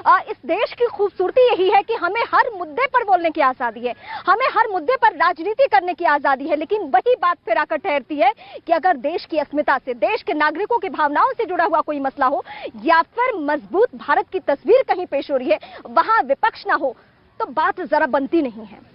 इस देश की खूबसूरती यही है कि हमें हर मुद्दे पर बोलने की आजादी है, हमें हर मुद्दे पर राजनीति करने की आजादी है, लेकिन वही बात फिर आकर ठहरती है कि अगर देश की अस्मिता से, देश के नागरिकों की भावनाओं से जुड़ा हुआ कोई मसला हो या फिर मजबूत भारत की तस्वीर कहीं पेश हो रही है, वहां विपक्ष ना हो तो बात जरा बनती नहीं है।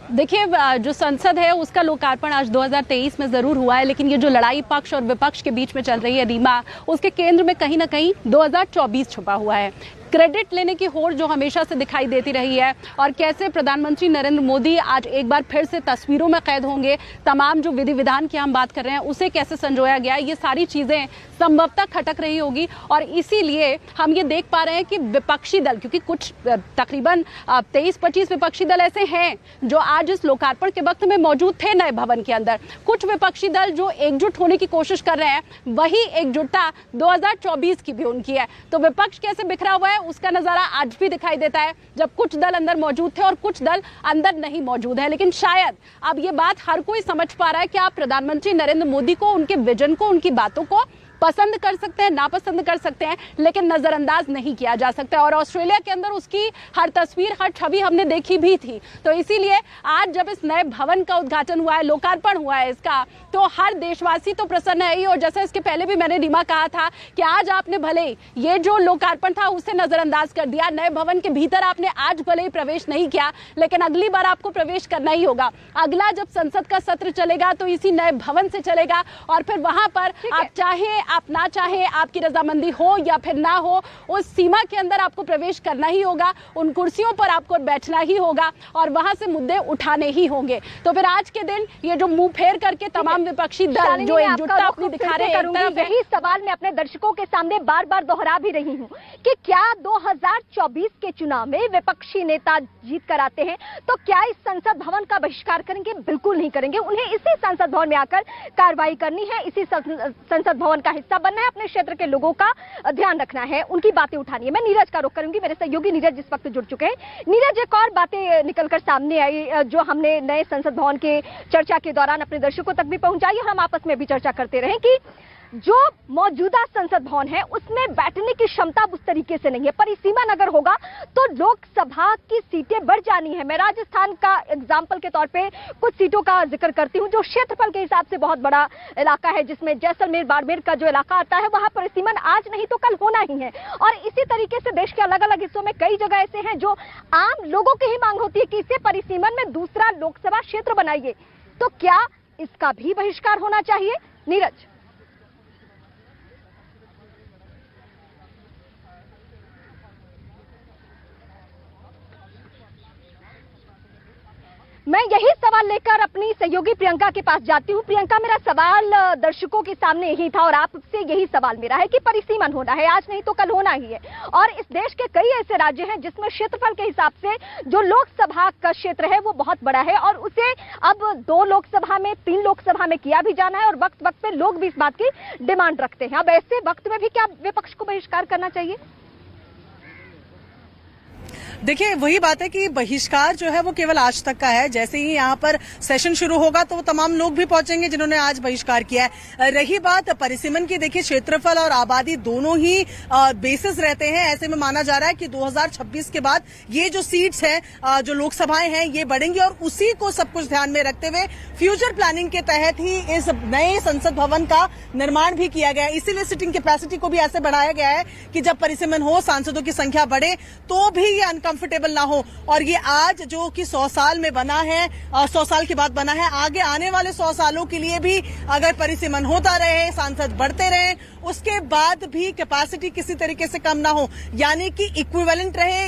देखिए, जो संसद है उसका लोकार्पण आज 2023 में जरूर हुआ है, लेकिन ये जो लड़ाई पक्ष और विपक्ष के बीच में चल रही है रीमा, उसके केंद्र में कहीं ना कहीं 2024 छुपा हुआ है। क्रेडिट लेने की होड़ जो हमेशा से दिखाई देती रही है, और कैसे प्रधानमंत्री नरेंद्र मोदी आज एक बार फिर से तस्वीरों में कैद होंगे, तमाम जो विधि विधान की हम बात कर रहे हैं उसे कैसे संजोया गया, ये सारी चीजें संभवतः खटक रही होगी। और इसीलिए हम ये देख पा रहे हैं कि विपक्षी दल, क्योंकि कुछ तकरीबन 23-25 विपक्षी दल ऐसे हैं जो आज इस लोकार्पण के वक्त में मौजूद थे नए भवन के अंदर, कुछ विपक्षी दल जो एकजुट होने की कोशिश कर रहे हैं, वही एकजुटता 2024 की भी उनकी है। तो विपक्ष कैसे बिखरा हुआ है उसका नजारा आज भी दिखाई देता है, जब कुछ दल अंदर मौजूद थे और कुछ दल अंदर नहीं मौजूद है। लेकिन शायद अब ये बात हर कोई समझ पा रहा है कि आप प्रधानमंत्री नरेंद्र मोदी को, उनके विजन को, उनकी बातों को पसंद कर सकते हैं, नापसंद कर सकते हैं, लेकिन नजरअंदाज नहीं किया जा सकता। और ऑस्ट्रेलिया के अंदर उसकी हर तस्वीर, हर छवि हमने देखी भी थी। तो इसीलिए आज जब इस नए भवन का उद्घाटन हुआ है, लोकार्पण हुआ है इसका, तो हर देशवासी तो प्रसन्न है ही। और जैसा इसके पहले भी मैंने रीमा कहा था कि आज आपने भले ये जो लोकार्पण था उसे नजरअंदाज कर दिया, नए भवन के भीतर आपने आज भले ही प्रवेश नहीं किया, लेकिन अगली बार आपको प्रवेश करना ही होगा। अगला जब संसद का सत्र चलेगा तो इसी नए भवन से चलेगा, और फिर वहां पर आप चाहे, आप ना चाहे, आपकी रजामंदी हो या फिर ना हो, उस सीमा के अंदर आपको प्रवेश करना ही होगा, उन कुर्सियों पर आपको बैठना ही होगा और वहां से मुद्दे उठाने ही होंगे। तो फिर आज के दिन ये जो मुंह फेर करके तमाम विपक्षी दल जो एकजुटता अपनी दिखा रहे हैं, यही सवाल मैं अपने दर्शकों के सामने बार बार दोहरा भी रही हूँ कि क्या 2024 के चुनाव में विपक्षी नेता जीत कर आते हैं तो क्या इस संसद भवन का बहिष्कार करेंगे? बिल्कुल नहीं करेंगे। उन्हें इसी संसद भवन में आकर कार्रवाई करनी है, इसी संसद भवन का हिस्सा बनना है, अपने क्षेत्र के लोगों का ध्यान रखना है, उनकी बातें उठानी है। मैं नीरज का रुख करूंगी, मेरे सहयोगी नीरज इस वक्त जुड़ चुके हैं। नीरज, एक और बातें निकलकर सामने आई जो हमने नए संसद भवन के चर्चा के दौरान अपने दर्शकों तक भी पहुंचाई, हम आपस में भी चर्चा करते रहे कि जो मौजूदा संसद भवन है उसमें बैठने की क्षमता उस तरीके से नहीं है। परिसीमा अगर होगा तो लोकसभा की सीटें बढ़ जानी है। मैं राजस्थान का एग्जाम्पल के तौर पे कुछ सीटों का जिक्र करती हूं जो क्षेत्रफल के हिसाब से बहुत बड़ा इलाका है, जिसमें जैसलमेर बाड़मेर का जो इलाका आता है वहां परिसीमन आज नहीं तो कल होना ही है। और इसी तरीके से देश के अलग अलग हिस्सों में कई जगह ऐसे हैं जो आम लोगों की ही मांग होती है कि इसे परिसीमन में दूसरा लोकसभा क्षेत्र बनाइए। तो क्या इसका भी बहिष्कार होना चाहिए? नीरज, मैं यही सवाल लेकर अपनी सहयोगी प्रियंका के पास जाती हूं। प्रियंका, मेरा सवाल दर्शकों के सामने यही था और आपसे यही सवाल मेरा है कि परिसीमन होना है, आज नहीं तो कल होना ही है। और इस देश के कई ऐसे राज्य हैं जिसमें क्षेत्रफल के हिसाब से जो लोकसभा का क्षेत्र है वो बहुत बड़ा है और उसे अब 2 लोकसभा में, 3 लोकसभा में किया भी जाना है और वक्त वक्त पे लोग भी इस बात की डिमांड रखते हैं। अब ऐसे वक्त में भी क्या विपक्ष को बहिष्कार करना चाहिए? देखिए, वही बात है कि बहिष्कार जो है वो केवल आज तक का है। जैसे ही यहाँ पर सेशन शुरू होगा तो वो तमाम लोग भी पहुंचेंगे जिन्होंने आज बहिष्कार किया है। रही बात परिसीमन की, देखिए क्षेत्रफल और आबादी दोनों ही बेसिस रहते हैं। ऐसे में माना जा रहा है कि 2026 के बाद ये जो सीट्स हैं, जो लोकसभाएं हैं, ये बढ़ेंगी और उसी को सब कुछ ध्यान में रखते हुए फ्यूचर प्लानिंग के तहत ही इस नए संसद भवन का निर्माण भी किया गया है। इसीलिए सिटिंग कैपेसिटी को भी ऐसे बढ़ाया गया है कि जब परिसीमन हो, सांसदों की संख्या बढ़े तो भी ये कंफर्टेबल ना हो। और ये आज जो कि 100 साल में बना है, 100 साल के बाद बना है, आगे आने वाले 100 सालों के लिए भी अगर परिसीमन होता रहे, सांसद बढ़ते रहे, उसके बाद भी कैपेसिटी किसी तरीके से कम ना हो, यानी कि इक्विवेलेंट रहे।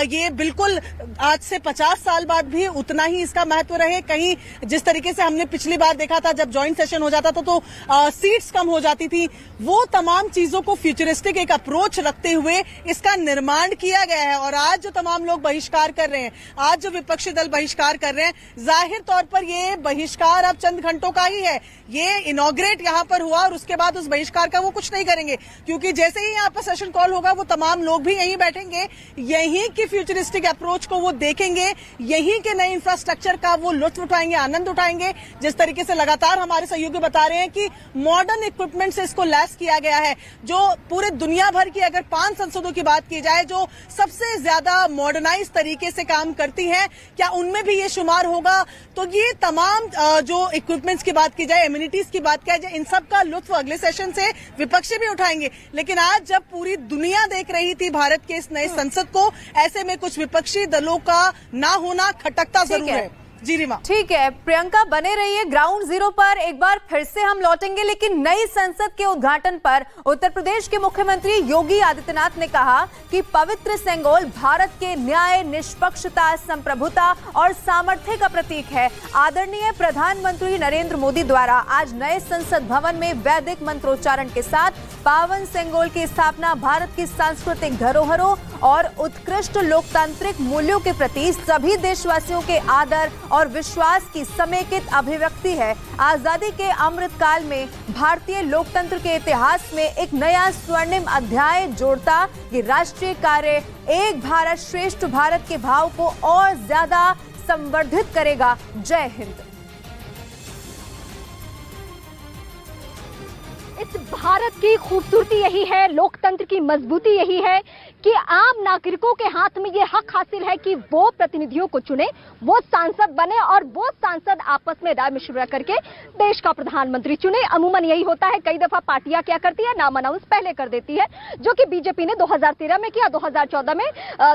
ये बिल्कुल आज से 50 साल बाद भी उतना ही इसका महत्व रहे। कहीं जिस तरीके से हमने पिछली बार देखा था जब ज्वाइंट सेशन हो जाता था तो सीट्स कम हो जाती थी, वो तमाम चीजों को फ्यूचरिस्टिक एक अप्रोच रखते हुए इसका निर्माण किया गया है। और आज जो तमाम लोग बहिष्कार कर रहे हैं, आज जो विपक्षी दल बहिष्कार कर रहे हैं, जाहिर तौर पर ये बहिष्कार अब चंद घंटों का ही है। ये इनॉग्रेट यहाँ पर हुआ और उसके बाद उस बहिष्कार का वो कुछ नहीं करेंगे, क्योंकि जैसे ही यहाँ पर सेशन कॉल होगा वो तमाम लोग भी यहीं बैठेंगे, यहीं की फ्यूचरिस्टिक अप्रोच को वो देखेंगे, यहीं के नए इंफ्रास्ट्रक्चर का वो लुत्फ उठाएंगे, आनंद उठाएंगे। जिस तरीके से लगातार हमारे सहयोगी बता रहे हैं कि मॉडर्न इक्विपमेंट से इसको लैस किया गया है, जो पूरे दुनिया भर की अगर 5 संसदों की बात की जाए जो सबसे ज्यादा मॉडर्नाइज तरीके से काम करती हैं, क्या उनमें भी ये शुमार होगा? तो ये तमाम जो इक्विपमेंट्स की बात की जाए, एम्यूनिटीज की बात की जाए, इन सब का लुत्फ अगले सेशन से विपक्षी भी उठाएंगे। लेकिन आज जब पूरी दुनिया देख रही थी भारत के इस नए संसद को, ऐसे में कुछ विपक्षी दलों का ना होना खटकता जरूर है। जी रीमा, ठीक है प्रियंका, बने रहिए ग्राउंड जीरो पर। एक बार फिर से हम लौटेंगे, लेकिन नई संसद के उद्घाटन पर उत्तर प्रदेश के मुख्यमंत्री योगी आदित्यनाथ ने कहा कि पवित्र सेंगोल भारत के न्याय, निष्पक्षता, संप्रभुता और सामर्थ्य का प्रतीक है। आदरणीय प्रधानमंत्री नरेंद्र मोदी द्वारा आज नए संसद भवन में वैदिक मंत्रोच्चारण के साथ पावन सेंगोल की स्थापना भारत की सांस्कृतिक धरोहरों और उत्कृष्ट लोकतांत्रिक मूल्यों के प्रति सभी देशवासियों के आदर और विश्वास की समेकित अभिव्यक्ति है। आजादी के अमृत काल में भारतीय लोकतंत्र के इतिहास में एक नया स्वर्णिम अध्याय जोड़ता ये राष्ट्रीय कार्य एक भारत श्रेष्ठ भारत के भाव को और ज्यादा संवर्धित करेगा। जय हिंद। इस भारत की खूबसूरती यही है, लोकतंत्र की मजबूती यही है कि आम नागरिकों के हाथ में ये हक हासिल है कि वो प्रतिनिधियों को चुने, वो सांसद बने और वो सांसद आपस में राय मशवरा करके देश का प्रधानमंत्री चुने। अमूमन यही होता है। कई दफा पार्टियां क्या करती है, नाम अनाउंस पहले कर देती है, जो कि बीजेपी ने 2013 में किया, 2014 में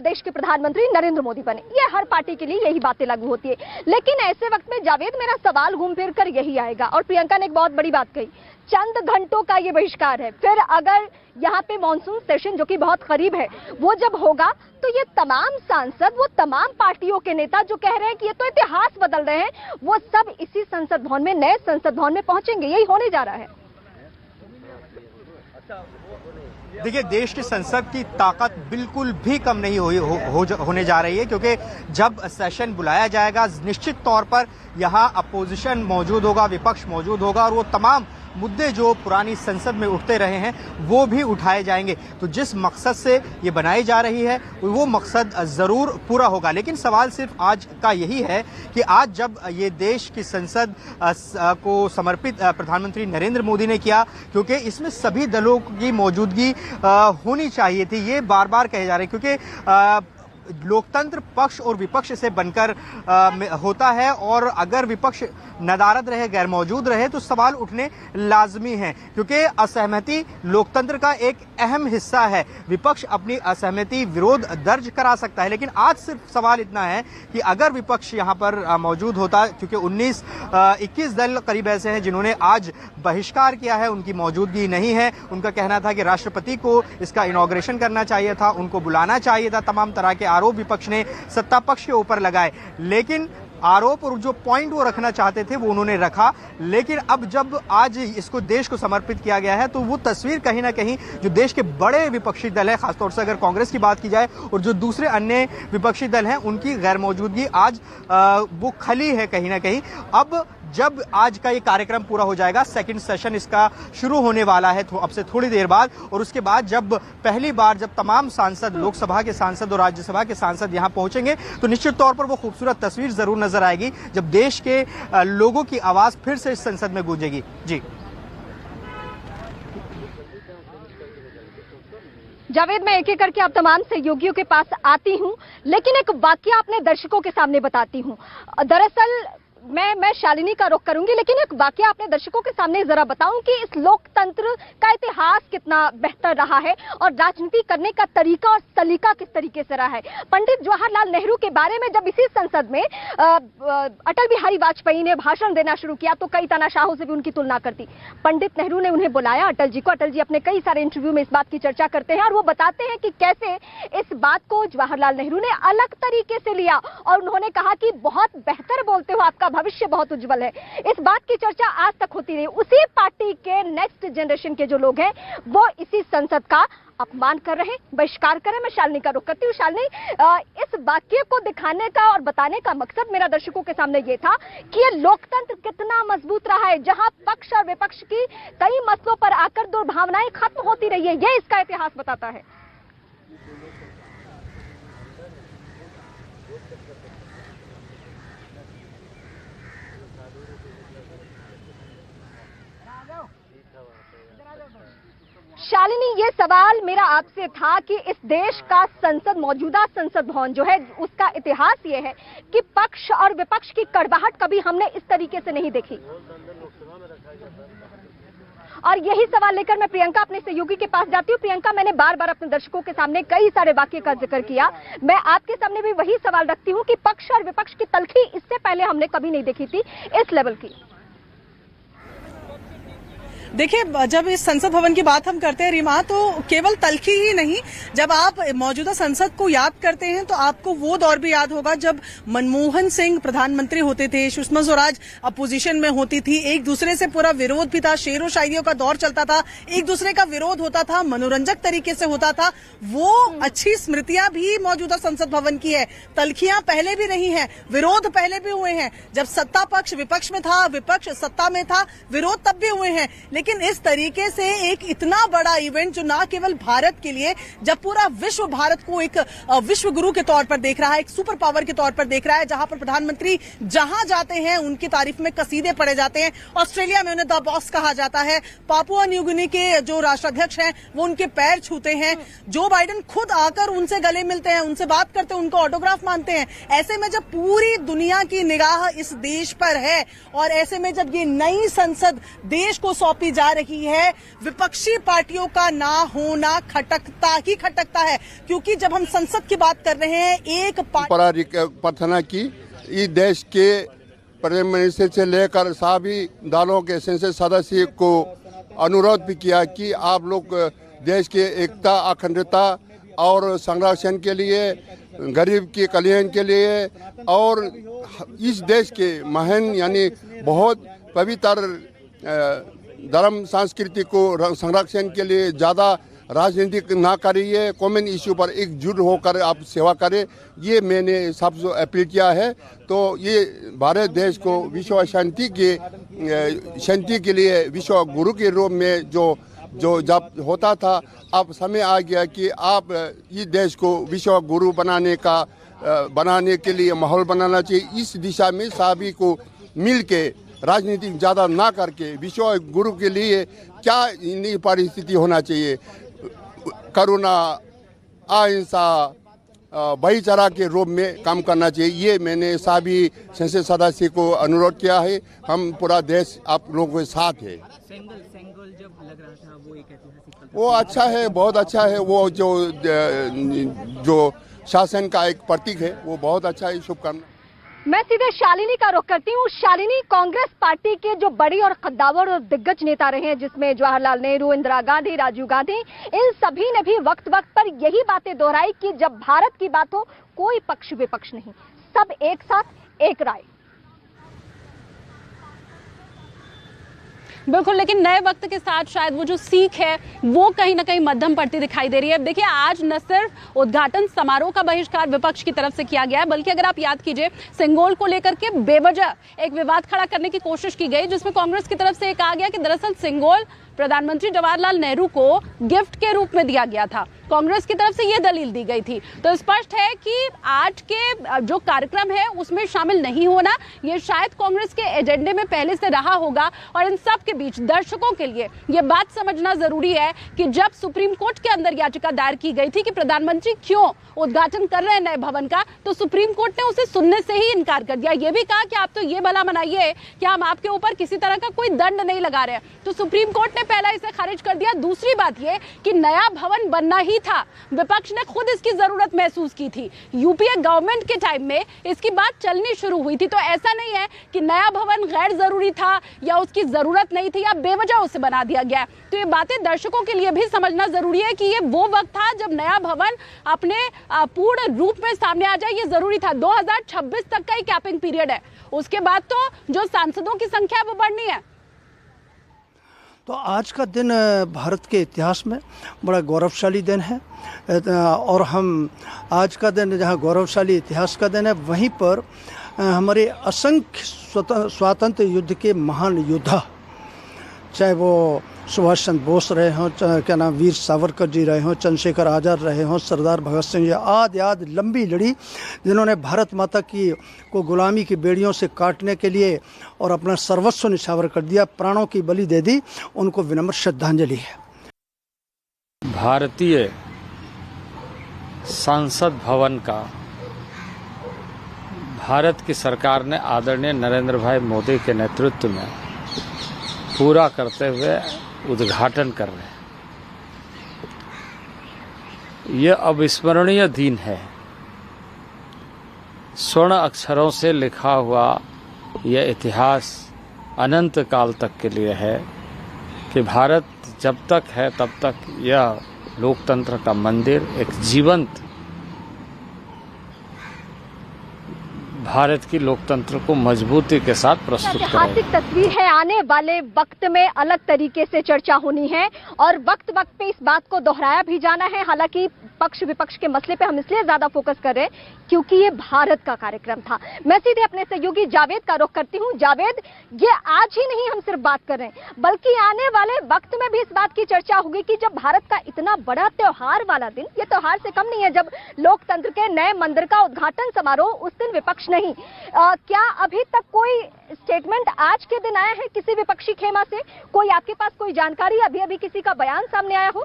देश के प्रधानमंत्री नरेंद्र मोदी बने। ये हर पार्टी के लिए यही बातें लागू होती है। लेकिन ऐसे वक्त में जावेद, मेरा सवाल घूम फिर कर यही आएगा, और प्रियंका ने एक बहुत बड़ी बात कही, चंद घंटों का ये बहिष्कार है। फिर अगर यहाँ पे मॉनसून सेशन जो कि बहुत करीब है वो जब होगा, तो ये तमाम सांसद, वो तमाम पार्टियों के नेता जो कह रहे हैं कि ये तो इतिहास बदल रहे हैं, वो सब इसी संसद भवन में, नए संसद भवन में पहुंचेंगे। यही होने जा रहा है। देखिए, देश की संसद की ताकत बिल्कुल भी कम नहीं होने जा रही है, क्योंकि जब सेशन बुलाया जाएगा निश्चित तौर पर यहाँ अपोजिशन मौजूद होगा, विपक्ष मौजूद होगा, और वो तमाम मुद्दे जो पुरानी संसद में उठते रहे हैं वो भी उठाए जाएंगे। तो जिस मकसद से ये बनाई जा रही है वो मकसद जरूर पूरा होगा। लेकिन सवाल सिर्फ आज का यही है कि आज जब ये देश की संसद को समर्पित प्रधानमंत्री नरेंद्र मोदी ने किया, क्योंकि इसमें सभी दलों की मौजूदगी होनी चाहिए थी, ये बार बार कहे जा रहे हैं, क्योंकि लोकतंत्र पक्ष और विपक्ष से बनकर होता है, और अगर विपक्ष नदारद रहे, गैर मौजूद रहे, तो सवाल उठने लाजमी हैं, क्योंकि असहमति लोकतंत्र का एक अहम हिस्सा है। विपक्ष अपनी असहमति, विरोध दर्ज करा सकता है, लेकिन आज सिर्फ सवाल इतना है कि अगर विपक्ष यहां पर मौजूद होता, क्योंकि 21 दल करीब ऐसे हैं जिन्होंने आज बहिष्कार किया है, उनकी मौजूदगी नहीं है। उनका कहना था कि राष्ट्रपति को इसका इनॉग्रेशन करना चाहिए था, उनको बुलाना चाहिए था। तमाम तरह के आरोप विपक्ष ने सत्ता पक्ष के ऊपर लगाए, लेकिन आरोप और जो पॉइंट वो रखना चाहते थे वो उन्होंने रखा। लेकिन अब जब आज इसको देश को समर्पित किया गया है, तो वो तस्वीर कहीं ना कहीं जो देश के बड़े विपक्षी दल है, खासतौर से अगर कांग्रेस की बात की जाए, और जो दूसरे अन्य विपक्षी दल हैं, उनकी गैर मौजूदगी आज वो खली है कहीं ना कहीं। अब जब आज का ये कार्यक्रम पूरा हो जाएगा, सेकंड सेशन इसका शुरू होने वाला है अब से थोड़ी देर बाद, और उसके बाद जब पहली बार जब तमाम सांसद, लोकसभा के सांसद और राज्यसभा के सांसद यहां पहुंचेंगे, तो निश्चित तौर पर वो खूबसूरत तस्वीर जरूर नजर आएगी, जब देश के लोगों की आवाज फिर से इस संसद में गूंजेगी। जी जावेद, मैं एक एक करके आप तमाम सहयोगियों के पास आती हूं, लेकिन एक वाकया अपने दर्शकों के सामने बताती हूं। दरअसल मैं शालिनी का रुख करूंगी, लेकिन एक वाकया अपने दर्शकों के सामने जरा बताऊं कि इस लोकतंत्र का इतिहास कितना बेहतर रहा है और राजनीति करने का तरीका और सलीका किस तरीके से रहा है। पंडित जवाहरलाल नेहरू के बारे में जब इसी संसद में अटल बिहारी वाजपेयी ने भाषण देना शुरू किया, तो कई तानाशाहों से भी उनकी तुलना करती। पंडित नेहरू ने उन्हें बुलाया, अटल जी को। अटल जी अपने कई सारे इंटरव्यू में इस बात की चर्चा करते हैं, और वो बताते हैं कि कैसे इस बात को जवाहरलाल नेहरू ने अलग तरीके से लिया, और उन्होंने कहा कि बहुत बेहतर बोलते हो, आपका भविष्य बहुत उज्जवल है। इस बात की चर्चा आज तक होती रही। उसी पार्टी के नेक्स्ट जनरेशन के जो लोग हैं वो इसी संसद का अपमान कर रहे हैं, बहिष्कार कर रहे हैं। मैं शालिनी का रुख करती हूँ। शालिनी, इस वाक्य को दिखाने का और बताने का मकसद मेरा दर्शकों के सामने ये था कि ये लोकतंत्र कितना मजबूत रहा है, जहां पक्ष और विपक्ष की कई मसलों पर आकर दुर्भावनाएं खत्म होती रही है। ये इसका इतिहास बताता है। शालिनी, ये सवाल मेरा आपसे था कि इस देश का संसद, मौजूदा संसद भवन जो है, उसका इतिहास ये है कि पक्ष और विपक्ष की कड़वाहट कभी हमने इस तरीके से नहीं देखी। और यही सवाल लेकर मैं प्रियंका अपने सहयोगी के पास जाती हूँ। प्रियंका, मैंने बार बार अपने दर्शकों के सामने कई सारे वाक्य का जिक्र किया, मैं आपके सामने भी वही सवाल रखती हूँ कि पक्ष और विपक्ष की तलखी इससे पहले हमने कभी नहीं देखी थी इस लेवल की। देखिए, जब इस संसद भवन की बात हम करते हैं रीमा, तो केवल तलखी ही नहीं, जब आप मौजूदा संसद को याद करते हैं तो आपको वो दौर भी याद होगा जब मनमोहन सिंह प्रधानमंत्री होते थे, सुषमा स्वराज अपोजिशन में होती थी, एक दूसरे से पूरा विरोध भी था, शेरों शायरियों का दौर चलता था, एक दूसरे का विरोध होता था, मनोरंजक तरीके से होता था। वो अच्छी स्मृतियां भी मौजूदा संसद भवन की है। तलखियां पहले भी रही हैं, विरोध पहले भी हुए हैं, जब सत्ता पक्ष विपक्ष में था, विपक्ष सत्ता में था, विरोध तब भी हुए हैं। लेकिन इस तरीके से एक इतना बड़ा इवेंट जो ना केवल भारत के लिए, जब पूरा विश्व भारत को एक विश्व गुरु के तौर पर देख रहा है, एक सुपर पावर के तौर पर देख रहा है, जहां पर प्रधानमंत्री जहां जाते हैं उनकी तारीफ में कसीदे पढ़े जाते हैं। ऑस्ट्रेलिया में उन्हें द बॉस कहा जाता है, पापुआ न्यू गिनी के जो राष्ट्राध्यक्ष हैं वो उनके पैर छूते हैं, जो बाइडेन खुद आकर उनसे गले मिलते हैं, उनसे बात करते हैं, उनको ऑटोग्राफ मांगते हैं। ऐसे में जब पूरी दुनिया की निगाह इस देश पर है और ऐसे में जब ये नई संसद देश को सौंपी जा रही है, विपक्षी पार्टियों का ना होना खटकता है, क्योंकि जब हम संसद की बात कर रहे हैं, एक प्रार्थना की इस देश के प्राइम मिनिस्टर से लेकर सभी दलों के संसद सदस्य को अनुरोध भी किया कि आप लोग देश के एकता, अखंडता और संरक्षण के लिए, गरीब के कल्याण के लिए और इस देश के महान यानी बहुत पवित्र धर्म संस्कृति को संरक्षण के लिए ज़्यादा राजनीति ना करिए, कॉमन इश्यू पर एकजुट होकर आप सेवा करें, ये मैंने सबसे अपील किया है। तो ये भारत देश को विश्व शांति के लिए विश्व गुरु के रूप में जो जब होता था, अब समय आ गया कि आप इस देश को विश्व गुरु बनाने के लिए माहौल बनाना चाहिए। इस दिशा में सभी को मिल के राजनीति ज़्यादा ना करके विश्व गुरु के लिए क्या नई परिस्थिति होना चाहिए, करुणा, अहिंसा, भाईचारा के रूप में काम करना चाहिए, ये मैंने सभी संसद सदस्य को अनुरोध किया है। हम पूरा देश आप लोगों के साथ है। सेंगोल जब लग रहा था वो एक ऐतिहासिक, वो अच्छा है, बहुत अच्छा है। वो जो शासन का एक प्रतीक है, वो बहुत अच्छा है। शुभकामना। मैं सीधे शालिनी का रुख करती हूँ। शालिनी, कांग्रेस पार्टी के जो बड़ी और कद्दावर और दिग्गज नेता रहे हैं, जिसमें जवाहरलाल नेहरू, इंदिरा गांधी, राजीव गांधी, इन सभी ने भी वक्त वक्त पर यही बातें दोहराई कि जब भारत की बात हो, कोई पक्ष विपक्ष नहीं, सब एक साथ, एक राय। बिल्कुल, लेकिन नए वक्त के साथ शायद वो जो सीख है वो कहीं ना कहीं मध्यम पड़ती दिखाई दे रही है। देखिए, आज न सिर्फ उद्घाटन समारोह का बहिष्कार विपक्ष की तरफ से किया गया है, बल्कि अगर आप याद कीजिए, सेंगोल को लेकर के बेवजह एक विवाद खड़ा करने की कोशिश की गई, जिसमें कांग्रेस की तरफ से कहा गया कि दरअसल सेंगोल प्रधानमंत्री जवाहरलाल नेहरू को गिफ्ट के रूप में दिया गया था। कांग्रेस की तरफ से यह दलील दी गई थी। तो स्पष्ट है कि आज के जो कार्यक्रम है उसमें शामिल नहीं होना, यह शायद कांग्रेस के एजेंडे में पहले से रहा होगा। और इन सब के बीच दर्शकों के लिए यह बात समझना जरूरी है कि जब सुप्रीम कोर्ट के अंदर याचिका दायर की गई थी कि प्रधानमंत्री क्यों उद्घाटन कर रहे हैं नए भवन का, तो सुप्रीम कोर्ट ने उसे सुनने से ही इनकार कर दिया। यह भी कहा कि आप तो ये भला मनाइए कि हम आपके ऊपर किसी तरह का कोई दंड नहीं लगा रहे हैं। तो सुप्रीम कोर्ट ने पहला इसे खारिज कर दिया। दूसरी बात ये कि नया भवन बनना ही था, विपक्ष ने खुद इसकी जरूरत महसूस की थी। यूपीए गवर्नमेंट के टाइम में इसकी बात चलनी शुरू हुई थी। तो ऐसा नहीं है कि नया भवन गैर जरूरी था या उसकी जरूरत नहीं थी या बेवजह उसे बना दिया गया। तो ये बातें दर्शकों के लिए भी समझना जरूरी है कि ये वो वक्त था जब नया भवन अपने पूर्ण रूप में सामने आ जाए, ये जरूरी था। 2026 तक का ही कैपिंग पीरियड है, उसके बाद तो जो सांसदों की संख्या है वो बढ़नी है। तो आज का दिन भारत के इतिहास में बड़ा गौरवशाली दिन है और हम आज का दिन जहां गौरवशाली इतिहास का दिन है, वहीं पर हमारे असंख्य स्वातंत्र युद्ध के महान योद्धा, चाहे वो सुभाष चंद्र बोस रहे हों, क्या नाम वीर सावरकर जी रहे हों, चंद्रशेखर आज़ाद रहे हों, सरदार भगत सिंह, या आदि लंबी लड़ी जिन्होंने भारत माता की को गुलामी की बेड़ियों से काटने के लिए और अपना सर्वस्व निछावर कर दिया, प्राणों की बलि दे दी, उनको विनम्र श्रद्धांजलि है। भारतीय संसद भवन का भारत की सरकार ने आदरणीय नरेंद्र भाई मोदी के नेतृत्व में पूरा करते हुए उद्घाटन कर रहे हैं। यह अविस्मरणीय दिन है। स्वर्ण अक्षरों से लिखा हुआ यह इतिहास अनंत काल तक के लिए है कि भारत जब तक है तब तक यह लोकतंत्र का मंदिर एक जीवंत भारत की लोकतंत्र को मजबूती के साथ प्रस्तुत करेगा। ऐतिहासिक तस्वीर है, आने वाले वक्त में अलग तरीके से चर्चा होनी है और वक्त वक्त पे इस बात को दोहराया भी जाना है। हालांकि पक्ष विपक्ष के मसले पे हम इसलिए ज्यादा फोकस कर रहे हैं क्योंकि ये भारत का कार्यक्रम था। मैं सीधे अपने सहयोगी जावेद का रुख करती हूँ। जावेद, ये आज ही नहीं हम सिर्फ बात कर रहे हैं बल्कि आने वाले वक्त में भी इस बात की चर्चा होगी कि जब भारत का इतना बड़ा त्योहार वाला दिन, ये त्योहार से कम नहीं है, जब लोकतंत्र के नए मंदिर का उद्घाटन समारोह, उस दिन विपक्ष नहीं, क्या अभी तक कोई स्टेटमेंट आज के दिन आया है किसी विपक्षी खेमा से? कोई आपके पास कोई जानकारी, अभी किसी का बयान सामने आया हो?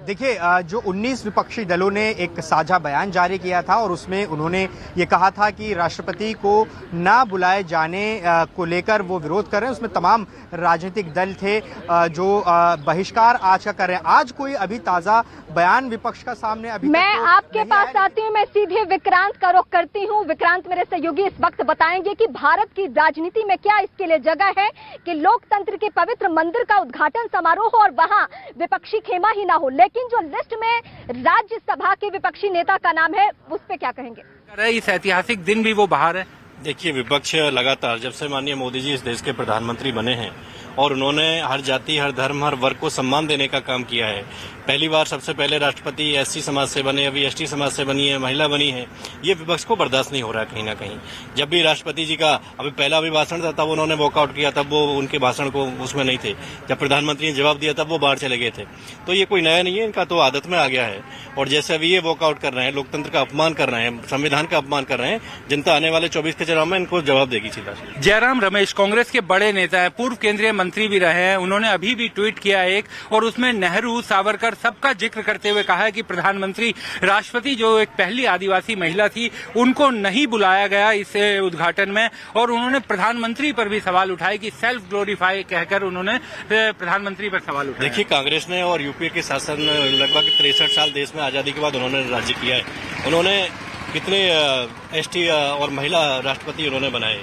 देखिए, जो 19 विपक्षी दलों ने एक साझा बयान जारी किया था और उसमें उन्होंने ये कहा था कि राष्ट्रपति को ना बुलाए जाने को लेकर वो विरोध कर रहे हैं। उसमें तमाम राजनीतिक दल थे जो बहिष्कार आज का कर रहे हैं। आज कोई अभी ताजा बयान विपक्ष का सामने अभी मैं आपके पास आती हूँ, मैं सीधे विक्रांत का रुख करती हूँ। विक्रांत, मेरे सहयोगी इस वक्त बताएंगे कि भारत की राजनीति में क्या इसके लिए जगह है कि लोकतंत्र के पवित्र मंदिर का उद्घाटन समारोह हो और वहां विपक्षी खेमा ही ना हो, लेकिन जो लिस्ट में राज्यसभा के विपक्षी नेता का नाम है उस पे क्या कहेंगे? इस ऐतिहासिक दिन भी वो बाहर है। देखिए, विपक्ष लगातार जब से माननीय मोदी जी इस देश के प्रधानमंत्री बने हैं और उन्होंने हर जाति, हर धर्म, हर वर्ग को सम्मान देने का काम किया है। पहली बार सबसे पहले राष्ट्रपति एससी समाज से बने, अभी एसटी समाज से बनी है, महिला बनी है। ये विपक्ष को बर्दाश्त नहीं हो रहा है कहीं ना कहीं। जब भी राष्ट्रपति जी का अभी पहला भी भाषण था तब उन्होंने वॉकआउट किया, तब वो उनके भाषण को उसमें नहीं थे। जब प्रधानमंत्री ने जवाब दिया तब वो बाहर चले गए थे। तो ये कोई नया नहीं है, इनका तो आदत में आ गया है। और जैसे अभी ये वॉकआउट कर रहे हैं, लोकतंत्र का अपमान कर रहे हैं, संविधान का अपमान कर रहे हैं, जनता आने वाले 24 के चुनाव में इनको जवाब देगी सीधा। जयराम रमेश कांग्रेस के बड़े नेता है, पूर्व केंद्रीय मंत्री भी रहे हैं। उन्होंने अभी भी ट्वीट किया एक, और उसमें नेहरू, सावरकर सबका जिक्र करते हुए कहा है कि प्रधानमंत्री, राष्ट्रपति जो एक पहली आदिवासी महिला थी, उनको नहीं बुलाया गया इस उद्घाटन में। और उन्होंने प्रधानमंत्री पर भी सवाल उठाए कि सेल्फ ग्लोरीफाई कहकर उन्होंने प्रधानमंत्री पर सवाल उठाया। देखिए, कांग्रेस ने और यूपीए के शासन लगभग 63 साल देश में आजादी के बाद उन्होंने राज्य किया है। उन्होंने कितने एसटी और महिला राष्ट्रपति उन्होंने बनाए।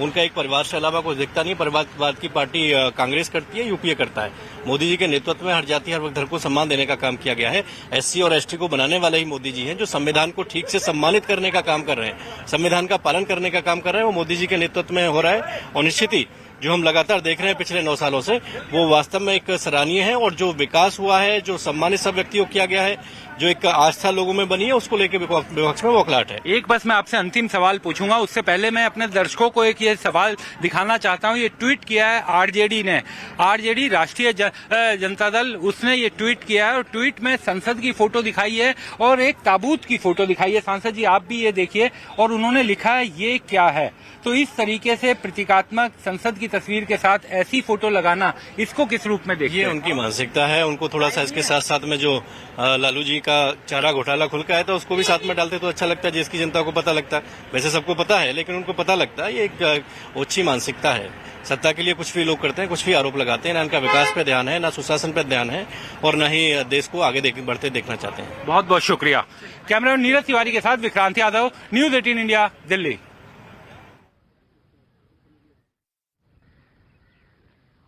उनका एक परिवार से अलावा कुछ दिखता नहीं। परिवारवाद की पार्टी कांग्रेस करती है, यूपीए करता है। मोदी जी के नेतृत्व में हर जाति, हर धर्म को सम्मान देने का काम किया गया है। एससी और एसटी को बनाने वाले ही मोदी जी हैं, जो संविधान को ठीक से सम्मानित करने का काम कर रहे हैं, संविधान का पालन करने का काम कर रहे हैं। वो मोदी जी के नेतृत्व में हो रहा है। और निश्चित ही जो हम लगातार देख रहे हैं पिछले 9 सालों से, वो वास्तव में एक सराहनीय है। और जो विकास हुआ है, जो सम्मानित सब व्यक्तियों को किया गया है, जो एक आस्था लोगों में बनी है, उसको लेकर विपक्ष में वोखलाहट है। एक बस मैं आपसे अंतिम सवाल पूछूंगा, उससे पहले मैं अपने दर्शकों को एक ये सवाल दिखाना चाहता हूँ। ये ट्वीट किया है आरजेडी ने, आरजेडी राष्ट्रीय जनता दल, उसने ये ट्वीट किया है और ट्वीट में संसद की फोटो दिखाई है और एक ताबूत की फोटो दिखाई है। सांसद जी, आप भी ये देखिए, और उन्होंने लिखा है ये क्या है। तो इस तरीके से प्रतीकात्मक संसद की तस्वीर के साथ ऐसी फोटो लगाना, इसको किस रूप में देखिए? ये उनकी मानसिकता है। उनको थोड़ा सा इसके साथ साथ में जो लालू जी का चारा घोटाला खुल के आया था उसको भी साथ में डालते तो अच्छा लगता है, जिसकी जनता को पता लगता है। वैसे सबको पता है लेकिन उनको पता लगता है। ये एक ओछी मानसिकता है। सत्ता के लिए कुछ भी लोग करते हैं, कुछ भी आरोप लगाते हैं। ना इनका विकास पे ध्यान है, ना सुशासन पे ध्यान है, और न ही देश को आगे बढ़ते देखना चाहते हैं। बहुत बहुत शुक्रिया। कैमरामैन नीरज तिवारी के साथ विक्रांत यादव, न्यूज 18 इंडिया, दिल्ली।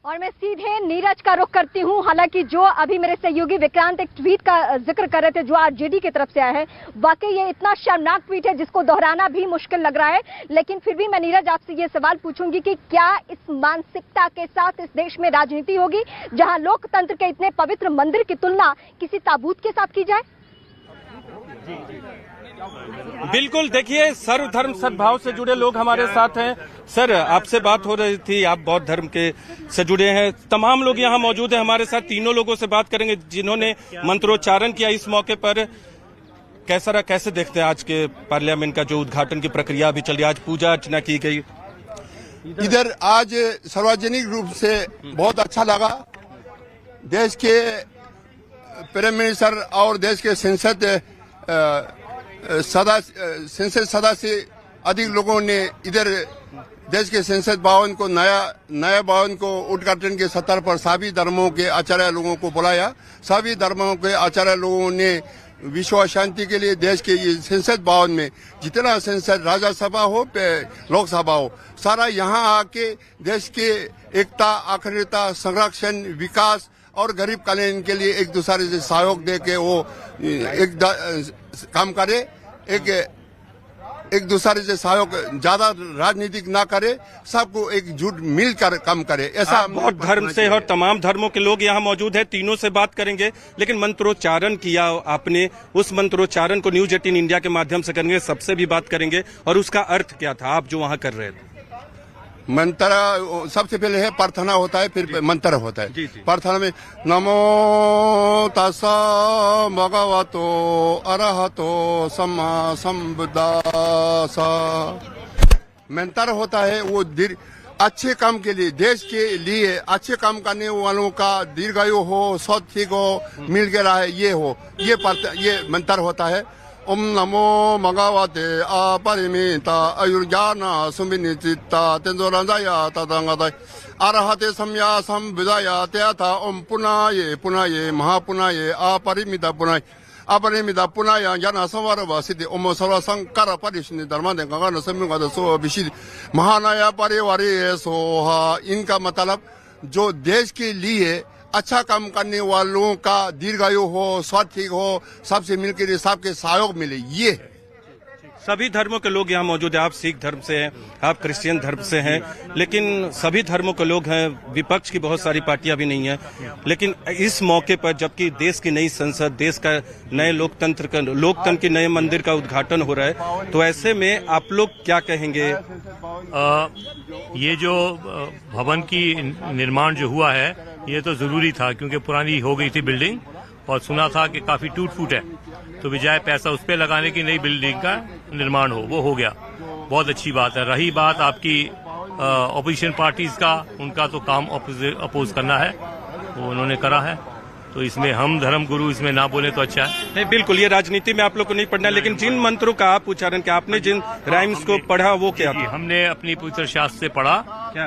और मैं सीधे नीरज का रुख करती हूं। हालांकि जो अभी मेरे सहयोगी विक्रांत एक ट्वीट का जिक्र कर रहे थे जो आरजेडी की तरफ से आया है, वाकई ये इतना शर्मनाक ट्वीट है जिसको दोहराना भी मुश्किल लग रहा है। लेकिन फिर भी मैं नीरज आपसे ये सवाल पूछूंगी कि क्या इस मानसिकता के साथ इस देश में राजनीति होगी जहां लोकतंत्र के इतने पवित्र मंदिर की तुलना किसी ताबूत के साथ की जाए? बिल्कुल, देखिए सर्वधर्म सद्भाव से जुड़े लोग हमारे साथ हैं। सर, आपसे बात हो रही थी, आप बौद्ध धर्म के से जुड़े हैं। तमाम लोग यहाँ मौजूद हैं हमारे साथ। तीनों लोगों से बात करेंगे जिन्होंने मंत्रोच्चारण किया इस मौके पर। कैसे देखते हैं आज के पार्लियामेंट का जो उद्घाटन की प्रक्रिया अभी चल रही है? आज पूजा अर्चना की गई। इधर आज सार्वजनिक रूप से बहुत अच्छा लगा। देश के प्राइम मिनिस्टर और देश के संसद सदस्य अधिक लोगों ने इधर देश के संसद भवन को नया भवन को उद्घाटन के सत्र पर सभी धर्मों के आचार्य लोगों को बुलाया। सभी धर्मों के आचार्य लोगों ने विश्व शांति के लिए देश के ये संसद भवन में जितना संसद राज्यसभा हो लोकसभा हो, सारा यहाँ आके देश के एकता, अखंडता, संरक्षण, विकास और गरीब कल्याण के लिए एक दूसरे से सहयोग दे के वो एक काम करे, एक दूसरे से सहयोग, ज्यादा राजनीतिक ना करे, सबको एकजुट मिलकर काम करे। ऐसा बहुत धर्म से और तमाम धर्मों के लोग यहाँ मौजूद हैं। तीनों से बात करेंगे, लेकिन मंत्रोच्चारण किया आपने, उस मंत्रोच्चारण को न्यूज 18 इंडिया के माध्यम से करेंगे, सबसे भी बात करेंगे और उसका अर्थ क्या था आप जो वहाँ कर रहे थे? मंत्र सबसे पहले है प्रार्थना होता है, फिर मंत्र होता है। प्रार्थना में नमो तस्सा भगवतो अरहतो सम्मा संबुद्धासा मंत्र होता है। वो अच्छे काम के लिए, देश के लिए अच्छे काम करने वालों का दीर्घायु हो, स्वस्थ ठीक हो, मिल के रहे, ये हो, ये मंत्र होता है। ओम नमो भगवते अपरिमिता आयुर्ज्ञान सुविनिचिता तेजोरंजया तदंगदय अरहते सम्या संविदया त्यथा ओम पुनाये महापुनाये अपरिमिता पुनाय ज्ञान संवर वसिति ओम सर्व संकर परिष्णि धर्मादे गगन समिगद सो विशिद महानाया परिवारे सोहा। इनका मतलब जो देश के लिए अच्छा काम करने वालों का दीर्घायु हो, स्वास्थ्य ठीक हो, सबसे मिलकर सबके सहयोग मिले, ये है। सभी धर्मों के लोग यहाँ मौजूद हैं। आप सिख धर्म से हैं, आप क्रिश्चियन धर्म से हैं, लेकिन सभी धर्मों के लोग हैं। विपक्ष की बहुत सारी पार्टियां भी नहीं है, लेकिन इस मौके पर जबकि देश की नई संसद, देश का नए लोकतंत्र के नए मंदिर का उद्घाटन हो रहा है, तो ऐसे में आप लोग क्या कहेंगे? ये जो भवन की निर्माण जो हुआ है ये तो जरूरी था, क्योंकि पुरानी हो गई थी बिल्डिंग और सुना था कि काफी टूट फूट है, तो बजाय पैसा उस पर लगाने की नई बिल्डिंग का निर्माण वो हो गया। बहुत अच्छी बात है। रही बात आपकी ऑपोजिशन पार्टीज का, उनका तो काम अपोज करना है, वो उन्होंने करा है, तो इसमें हम धर्म गुरु इसमें ना बोले तो अच्छा है। नहीं, बिल्कुल, ये राजनीति में आप लोग को नहीं पढ़ना, लेकिन जिन मंत्रों का आप उच्चारण किया, आपने जिन राइम्स को पढ़ा वो क्या था? हमने अपनी पवित्र शास्त्र से पढ़ा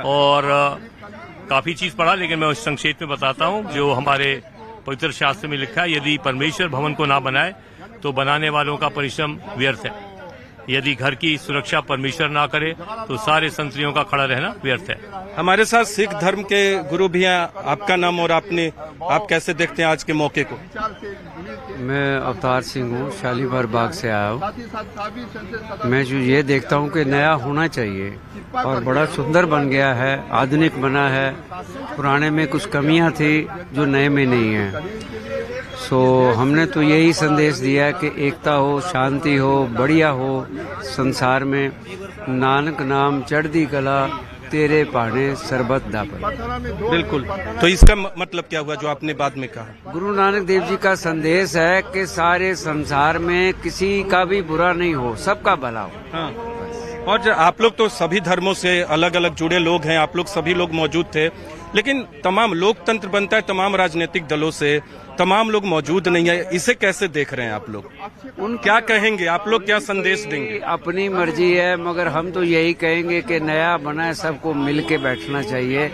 और काफी चीज पढ़ा, लेकिन मैं संक्षेप में बताता हूँ। जो हमारे पवित्र शास्त्र में लिखा है, यदि परमेश्वर भवन को ना बनाए तो बनाने वालों का परिश्रम व्यर्थ है। यदि घर की सुरक्षा परमेश्वर ना करे तो सारे संतरियों का खड़ा रहना व्यर्थ है। हमारे साथ सिख धर्म के गुरु भी हैं। आपका नाम और आप कैसे देखते हैं आज के मौके को? मैं अवतार सिंह हूँ, शालीमार बाग से आया हूँ। मैं जो ये देखता हूँ कि नया होना चाहिए और बड़ा सुंदर बन गया है, आधुनिक बना है। पुराने में कुछ कमियां थी जो नए में नहीं है। हमने तो यही संदेश दिया है कि एकता हो, शांति हो, बढ़िया हो संसार में। नानक नाम चढ़दी कला तेरे पाने सरबत दापर। बिल्कुल, तो इसका मतलब क्या हुआ जो आपने बाद में कहा? गुरु नानक देव जी का संदेश है कि सारे संसार में किसी का भी बुरा नहीं हो, सबका भला हो। हाँ। और आप लोग तो सभी धर्मों से अलग अलग जुड़े लोग हैं, आप लोग सभी लोग मौजूद थे, लेकिन तमाम लोकतंत्र बनता है तमाम राजनीतिक दलों से, तमाम लोग मौजूद नहीं है, इसे कैसे देख रहे हैं आप लोग? क्या कहेंगे आप लोग, क्या संदेश देंगे? अपनी मर्जी है, मगर हम तो यही कहेंगे कि नया बना है, सबको मिल के बैठना चाहिए।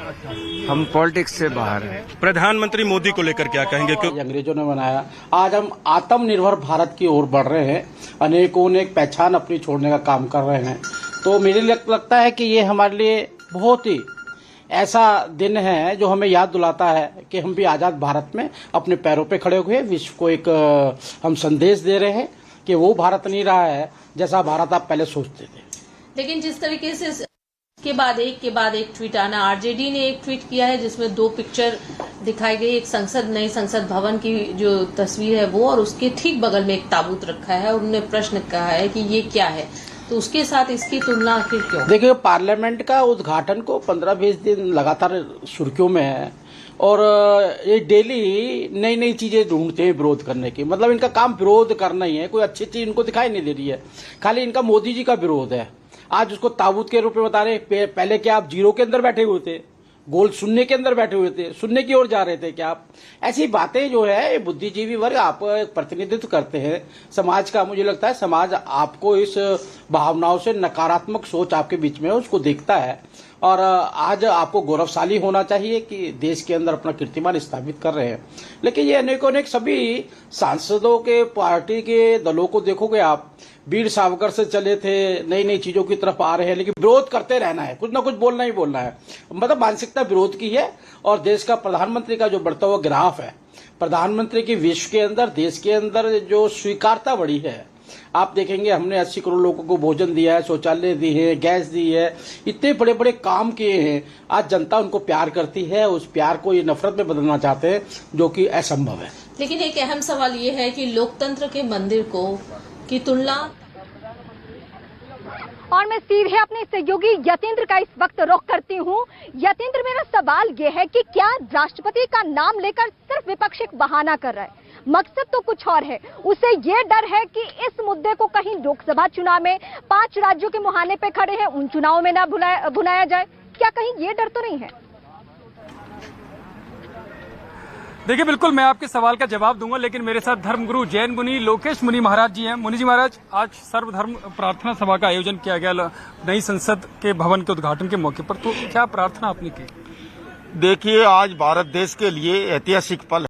हम पॉलिटिक्स से बाहर हैं। प्रधानमंत्री मोदी को लेकर क्या कहेंगे? क्योंकि अंग्रेजों ने बनाया, आज हम आत्मनिर्भर भारत की ओर बढ़ रहे हैं, अनेकों ने एक पहचान अपनी छोड़ने का काम कर रहे हैं। तो मेरे लगता है कि ये हमारे लिए बहुत ही ऐसा दिन है जो हमें याद दिलाता है कि हम भी आज़ाद भारत में अपने पैरों पे खड़े हुए विश्व को एक हम संदेश दे रहे हैं कि वो भारत नहीं रहा है जैसा भारत आप पहले सोचते थे। लेकिन जिस तरीके से के बाद एक ट्वीट आना, आरजेडी ने एक ट्वीट किया है जिसमें 2 पिक्चर दिखाई गई, एक नई संसद भवन की जो तस्वीर है वो, और उसके ठीक बगल में एक ताबूत रखा है, और उन्होंने प्रश्न कहा है कि ये क्या है, तो उसके साथ इसकी तुलना आखिर क्यों? देखिए, पार्लियामेंट का उद्घाटन को 15-20 दिन लगातार सुर्खियों में है, और ये डेली नई नई चीजें ढूंढते हैं विरोध करने की। मतलब इनका काम विरोध करना ही है, कोई अच्छी चीज इनको दिखाई नहीं दे रही है, खाली इनका मोदी जी का विरोध है। आज उसको ताबूत के रूप में बता रहे, पहले क्या आप जीरो के अंदर बैठे हुए थे, गोल शून्य के अंदर बैठे हुए थे, शून्य की ओर जा रहे थे क्या आप? ऐसी बातें जो है बुद्धिजीवी वर्ग आप प्रतिनिधित्व करते हैं समाज का। मुझे लगता है समाज आपको इस भावनाओं से, नकारात्मक सोच आपके बीच में है, उसको देखता है, और आज आपको गौरवशाली होना चाहिए कि देश के अंदर अपना कीर्तिमान स्थापित कर रहे हैं। लेकिन ये अनेक सभी सांसदों के, पार्टी के दलों को देखोगे आप, वीर सावरकर से चले थे, नई नई चीजों की तरफ आ रहे हैं, लेकिन विरोध करते रहना है, कुछ ना कुछ बोलना ही बोलना है। मतलब मानसिकता विरोध की है। और देश का प्रधानमंत्री का जो बढ़ता हुआ ग्राफ है, प्रधानमंत्री की विश्व के अंदर, देश के अंदर जो स्वीकारता बढ़ी है, आप देखेंगे हमने 80 करोड़ लोगों को भोजन दिया है, शौचालय दी है, गैस दी है, इतने बड़े बड़े काम किए हैं। आज जनता उनको प्यार करती है, उस प्यार को ये नफरत में बदलना चाहते हैं, जो कि असंभव है। लेकिन एक अहम सवाल ये है कि लोकतंत्र के मंदिर की तुलना, और मैं सीधे अपने सहयोगी यतेंद्र का इस वक्त रुख करती हूँ। यतेंद्र, मेरा सवाल ये है कि क्या राष्ट्रपति का नाम लेकर सिर्फ विपक्ष एक बहाना कर रहा है? मकसद तो कुछ और है। उसे ये डर है कि इस मुद्दे को कहीं लोकसभा चुनाव में 5 राज्यों के मुहाने पे खड़े हैं उन चुनावों में ना भुनाया जाए। क्या कहीं ये डर तो नहीं है? देखिए, बिल्कुल मैं आपके सवाल का जवाब दूंगा, लेकिन मेरे साथ धर्मगुरु जैन मुनि लोकेश मुनि महाराज जी हैं। मुनि जी महाराज, आज सर्वधर्म प्रार्थना सभा का आयोजन किया गया नई संसद के भवन के उद्घाटन के मौके पर, तो क्या प्रार्थना आपने की? देखिए, आज भारत देश के लिए ऐतिहासिक पल